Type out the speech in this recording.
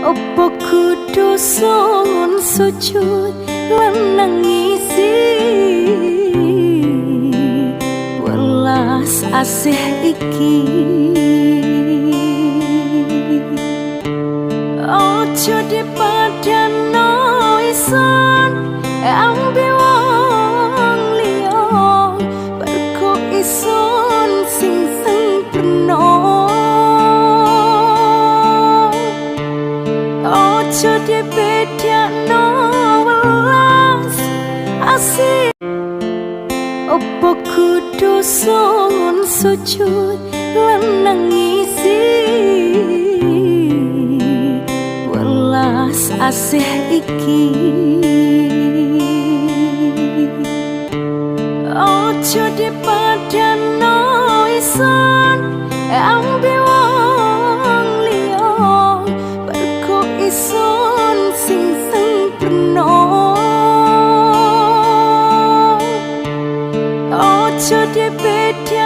Opo kudu sun sujud lan nangisi welas asih iki. Ojo dipadano isan ambe wong liya berko isun sing sempurna. Ojo dibedakno welas asih. Opo kudu sun sujud lan nangisi welas asih iki. Ojo dipadano isan ambe wong liya berko isun sing sempurna. Ojo dibedakno